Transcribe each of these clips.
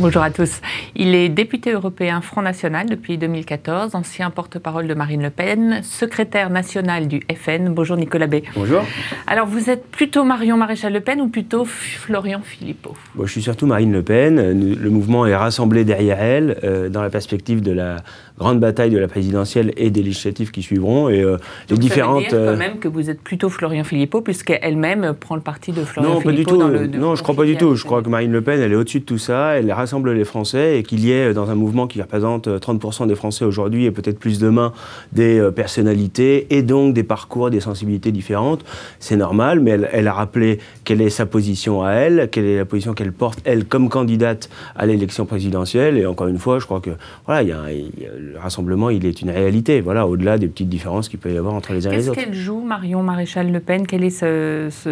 Bonjour à tous. Il est député européen Front National depuis 2014, ancien porte-parole de Marine Le Pen, secrétaire national du FN. Bonjour Nicolas Bay. Bonjour. Alors vous êtes plutôt Marion Maréchal Le Pen ou plutôt Florian Philippot? Bon, je suis surtout Marine Le Pen. Le mouvement est rassemblé derrière elle dans la perspective de la grande bataille de la présidentielle et des législatives qui suivront. Et les différentes. Ça veut dire quand même que vous êtes plutôt Florian Philippot puisqu'elle-même prend le parti de Florian Philippot. Non, pas du tout. Non, je ne crois pas du tout. Je crois que Marine Le Pen, elle est au-dessus de tout ça. Elle rassemble les Français et qu'il y ait dans un mouvement qui représente 30% des Français aujourd'hui et peut-être plus demain des personnalités et donc des parcours, des sensibilités différentes. C'est normal, mais elle a rappelé quelle est sa position à elle, quelle est la position qu'elle porte, elle, comme candidate à l'élection présidentielle. Et encore une fois, je crois que voilà, le rassemblement, il est une réalité, voilà, au-delà des petites différences qu'il peut y avoir entre les uns et les autres. Qu'est-ce qu'elle joue, Marion Maréchal Le Pen? Quelle est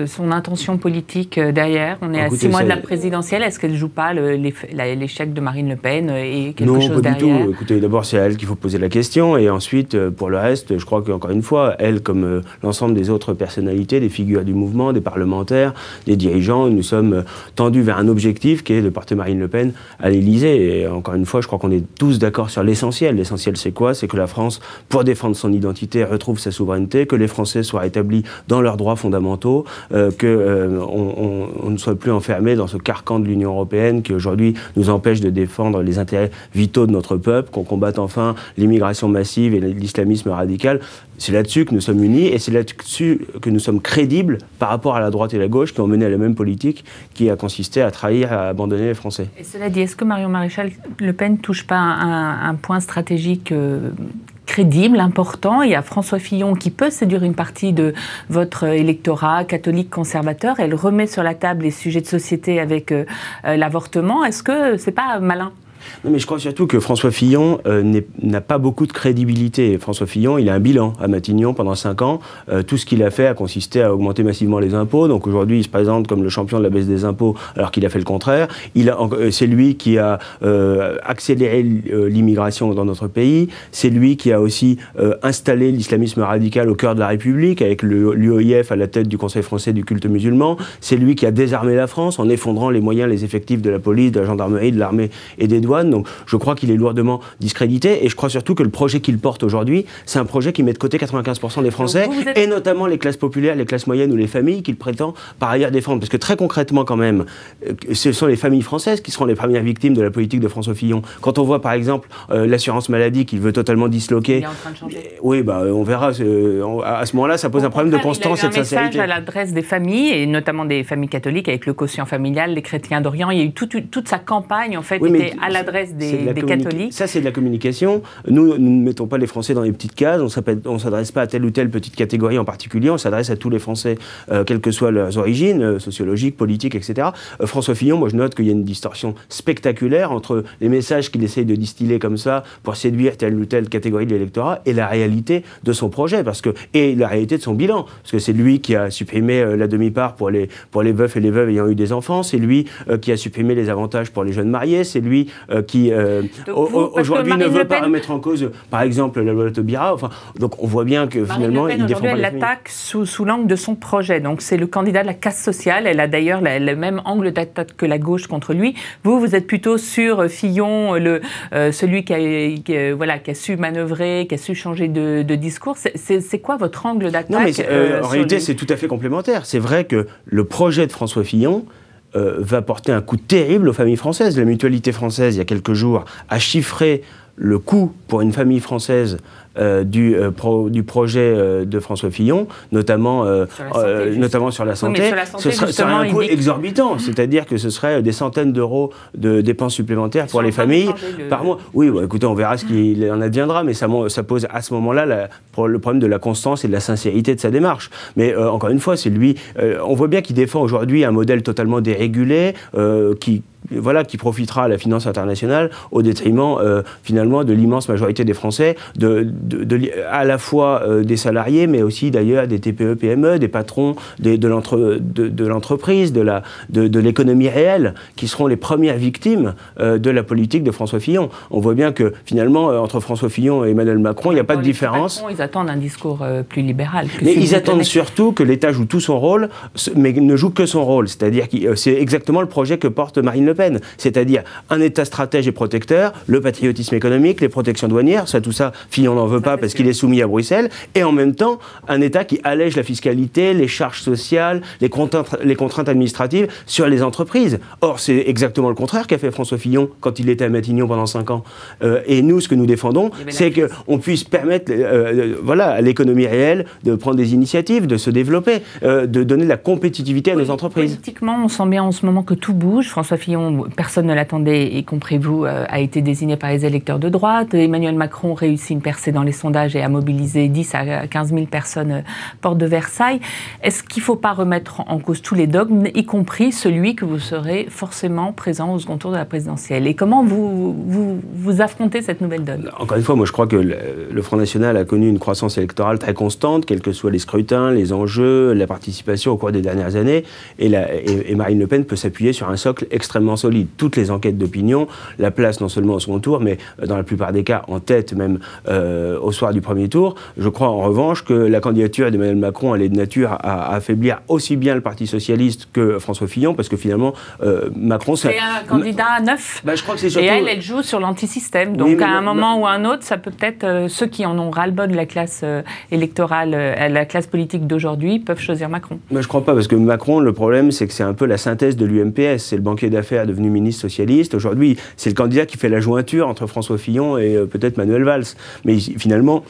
son intention politique derrière? On est à 6 mois de la présidentielle. Est-ce qu'elle ne joue pas l'échec de Marine Le Pen et quelque chose derrière? Non, pas du tout. Écoutez, d'abord, c'est à elle qu'il faut poser la question. Et ensuite, pour le reste, je crois qu'encore une fois, elle, comme l'ensemble des autres personnalités, des figures du mouvement, des parlementaires, des dirigeants, nous sommes tendus vers un objectif qui est de porter Marine Le Pen à l'Élysée. Et encore une fois, je crois qu'on est tous d'accord sur l'essentiel. L'essentiel, c'est quoi? C'est que la France, pour défendre son identité, retrouve sa souveraineté, que les Français soient établis dans leurs droits fondamentaux, qu'on ne soit plus enfermés dans ce carcan de l'Union européenne qui aujourd'hui nous empêche de défendre les intérêts vitaux de notre peuple, qu'on combatte enfin l'immigration massive et l'islamisme radical. C'est là-dessus que nous sommes unis et c'est là-dessus que nous sommes crédibles par rapport à la droite et la gauche qui ont mené à la même politique qui a consisté à trahir, à abandonner les Français. Et cela dit, est-ce que Marion Maréchal Le Pen ne touche pas un point stratégique crédible, important? Il y a François Fillon qui peut séduire une partie de votre électorat catholique conservateur. Elle remet sur la table les sujets de société avec l'avortement. Est-ce que c'est pas malin? Non, mais je crois surtout que François Fillon n'a pas beaucoup de crédibilité. François Fillon, il a un bilan à Matignon pendant 5 ans. Tout ce qu'il a fait a consisté à augmenter massivement les impôts. Donc aujourd'hui, il se présente comme le champion de la baisse des impôts, alors qu'il a fait le contraire. C'est lui qui a accéléré l'immigration dans notre pays. C'est lui qui a aussi installé l'islamisme radical au cœur de la République, avec l'UOIF à la tête du Conseil français du culte musulman. C'est lui qui a désarmé la France en effondrant les moyens, les effectifs de la police, de la gendarmerie, de l'armée et des douanes. Donc je crois qu'il est lourdement discrédité et je crois surtout que le projet qu'il porte aujourd'hui, c'est un projet qui met de côté 95% des Français et notamment les classes populaires, les classes moyennes ou les familles qu'il prétend par ailleurs défendre. Parce que très concrètement quand même, ce sont les familles françaises qui seront les premières victimes de la politique de François Fillon. Quand on voit par exemple l'assurance maladie qu'il veut totalement disloquer, il est en train de changer. Oui, bah, on verra. À ce moment-là, ça pose un problème de constance et de sincérité. Il y a eu un message à l'adresse des familles et notamment des familles catholiques avec le quotient familial, les chrétiens d'Orient. Il y a eu toute sa campagne en fait était à l'adresse des catholiques. Ça, c'est de la communication. Nous ne mettons pas les Français dans les petites cases. On ne s'adresse pas à telle ou telle petite catégorie en particulier. On s'adresse à tous les Français, quelles que soient leurs origines, sociologiques, politiques, etc. François Fillon, moi, je note qu'il y a une distorsion spectaculaire entre les messages qu'il essaye de distiller comme ça pour séduire telle ou telle catégorie de l'électorat et la réalité de son projet et la réalité de son bilan. Parce que c'est lui qui a supprimé la demi-part pour les veufs et les veuves ayant eu des enfants. C'est lui qui a supprimé les avantages pour les jeunes mariés. C'est lui qui aujourd'hui ne veut pas remettre en cause, par exemple, la loi Taubira. Enfin, donc on voit bien que finalement, il défend pas les familles. Elle l'attaque sous l'angle de son projet. Donc c'est le candidat de la casse sociale. Elle a d'ailleurs le même angle d'attaque que la gauche contre lui. Vous êtes plutôt sur Fillon, celui qui a su manœuvrer, qui a su changer de discours. C'est quoi votre angle d'attaque? Non, mais en réalité, c'est tout à fait complémentaire. C'est vrai que le projet de François Fillon va porter un coup terrible aux familles françaises. La Mutualité française, il y a quelques jours, a chiffré le coût pour une famille française du projet de François Fillon, notamment sur la santé. Oui, ce serait un coût exorbitant, c'est-à-dire que ce serait des centaines d'euros de dépenses supplémentaires pour les familles par mois. Oui, bah, écoutez, on verra ce qu'il en adviendra, mais ça pose à ce moment-là le problème de la constance et de la sincérité de sa démarche. Mais encore une fois, c'est lui. On voit bien qu'il défend aujourd'hui un modèle totalement dérégulé, qui profitera à la finance internationale au détriment finalement de l'immense majorité des Français, à la fois des salariés, mais aussi d'ailleurs des TPE, PME, des patrons de l'entreprise, de l'économie réelle, qui seront les premières victimes de la politique de François Fillon. On voit bien que finalement, entre François Fillon et Emmanuel Macron, il n'y a pas de différence. Patrons, ils attendent un discours plus libéral. Mais ils attendent surtout que l'État joue tout son rôle, mais ne joue que son rôle. C'est-à-dire que c'est exactement le projet que porte Marine Le Pen. Pen. C'est-à-dire un État stratège et protecteur, le patriotisme économique, les protections douanières, tout ça, Fillon n'en veut pas parce qu'il est soumis à Bruxelles, et en même temps, un État qui allège la fiscalité, les charges sociales, les contraintes administratives sur les entreprises. Or, c'est exactement le contraire qu'a fait François Fillon quand il était à Matignon pendant 5 ans. Et nous, ce que nous défendons, c'est qu'on puisse permettre voilà, à l'économie réelle de prendre des initiatives, de se développer, de donner de la compétitivité à nos entreprises. Politiquement, on sent bien en ce moment que tout bouge. François Fillon, personne ne l'attendait, y compris vous, a été désigné par les électeurs de droite. Emmanuel Macron réussit une percée dans les sondages et a mobilisé 10 à 15 000 personnes porte de Versailles. Est-ce qu'il ne faut pas remettre en cause tous les dogmes, y compris celui que vous serez forcément présent au second tour de la présidentielle? Et comment vous affrontez cette nouvelle donne? Encore une fois, moi je crois que le Front National a connu une croissance électorale très constante, quels que soient les scrutins, les enjeux, la participation au cours des dernières années. Et Marine Le Pen peut s'appuyer sur un socle extrêmement solide. Toutes les enquêtes d'opinion la placent non seulement au second tour, mais dans la plupart des cas en tête, même au soir du premier tour. Je crois en revanche que la candidature d'Emmanuel Macron, elle est de nature à affaiblir aussi bien le Parti Socialiste que François Fillon, parce que finalement, Macron... C'est un candidat neuf. Je crois que c'est surtout... Et elle joue sur l'antisystème. Donc, oui, à un moment ou à un autre, ça peut peut-être... ceux qui en ont ras-le-bol de la classe électorale, la classe politique d'aujourd'hui, peuvent choisir Macron. Mais je crois pas, parce que Macron, le problème, c'est que c'est un peu la synthèse de l'UMPS. C'est le banquier d'affaires devenu ministre socialiste. Aujourd'hui, c'est le candidat qui fait la jointure entre François Fillon et peut-être Manuel Valls. Mais finalement,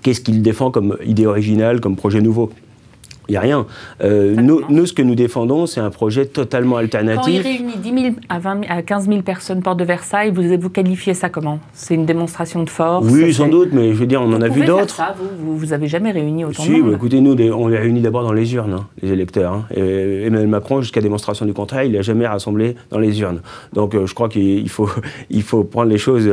qu'est-ce qu'il défend comme idée originale, comme projet nouveau ? Il n'y a rien. Nous, ce que nous défendons, c'est un projet totalement alternatif. Quand il réunit 10 000 à 15 000 personnes porte de Versailles, vous qualifiez ça comment? C'est une démonstration de force? Oui, sans doute, mais je veux dire, on en a vu d'autres. Vous n'avez jamais réuni autant de monde? Si, écoutez, nous, on les réunit d'abord dans les urnes, hein, les électeurs. Hein. Et Emmanuel Macron, jusqu'à démonstration du contraire, il n'a jamais rassemblé dans les urnes. Donc je crois qu'il faut prendre les choses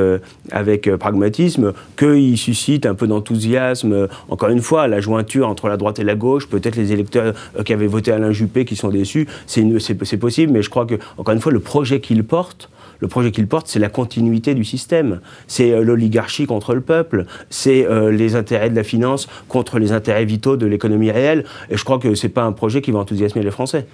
avec pragmatisme, qu'il suscite un peu d'enthousiasme. Encore une fois, la jointure entre la droite et la gauche, peut-être les électeurs qui avaient voté Alain Juppé qui sont déçus, c'est possible, mais je crois que, encore une fois, le projet qu'il porte, c'est la continuité du système. C'est l'oligarchie contre le peuple, c'est les intérêts de la finance contre les intérêts vitaux de l'économie réelle, et je crois que ce n'est pas un projet qui va enthousiasmer les Français.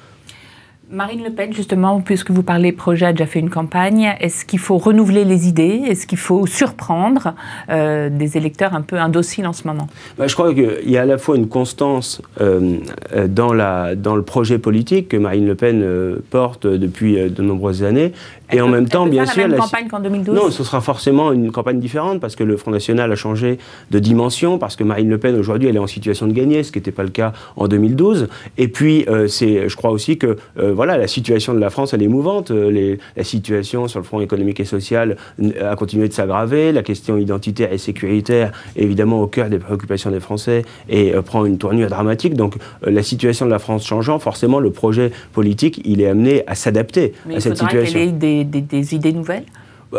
Marine Le Pen, justement, puisque vous parlez projet, a déjà fait une campagne, est-ce qu'il faut renouveler les idées? Est-ce qu'il faut surprendre des électeurs un peu indociles en ce moment? Je crois qu'il y a à la fois une constance dans le projet politique que Marine Le Pen porte depuis de nombreuses années. Et en même temps, bien sûr... la même campagne qu'en 2012? Non, ce sera forcément une campagne différente parce que le Front National a changé de dimension, parce que Marine Le Pen, aujourd'hui, elle est en situation de gagner, ce qui n'était pas le cas en 2012. Et puis, je crois aussi que voilà, la situation de la France, elle est mouvante. La situation sur le front économique et social a continué de s'aggraver. La question identitaire et sécuritaire est évidemment au cœur des préoccupations des Français et prend une tournure dramatique. Donc, la situation de la France changeant, forcément, le projet politique, il est amené à s'adapter à cette situation. Des idées nouvelles?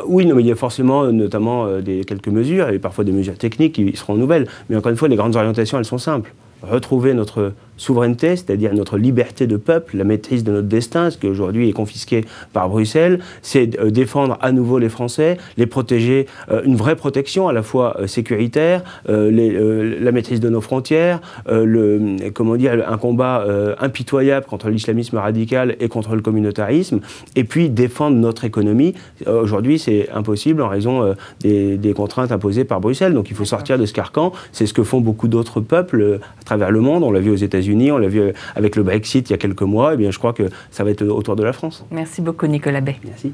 Oui, non, mais il y a forcément notamment quelques mesures, et parfois des mesures techniques qui seront nouvelles. Mais encore une fois, les grandes orientations, elles sont simples. Retrouver notre souveraineté, c'est-à-dire notre liberté de peuple, la maîtrise de notre destin, ce qui aujourd'hui est confisqué par Bruxelles, c'est défendre à nouveau les Français, les protéger, une vraie protection à la fois sécuritaire, la maîtrise de nos frontières, un combat impitoyable contre l'islamisme radical et contre le communautarisme, et puis défendre notre économie. Aujourd'hui, c'est impossible en raison des contraintes imposées par Bruxelles, donc il faut sortir de ce carcan. C'est ce que font beaucoup d'autres peuples à travers le monde. On l'a vu aux États-Unis, on l'a vu avec le Brexit il y a quelques mois. Eh bien, je crois que ça va être autour de la France. Merci beaucoup, Nicolas Bay. Merci.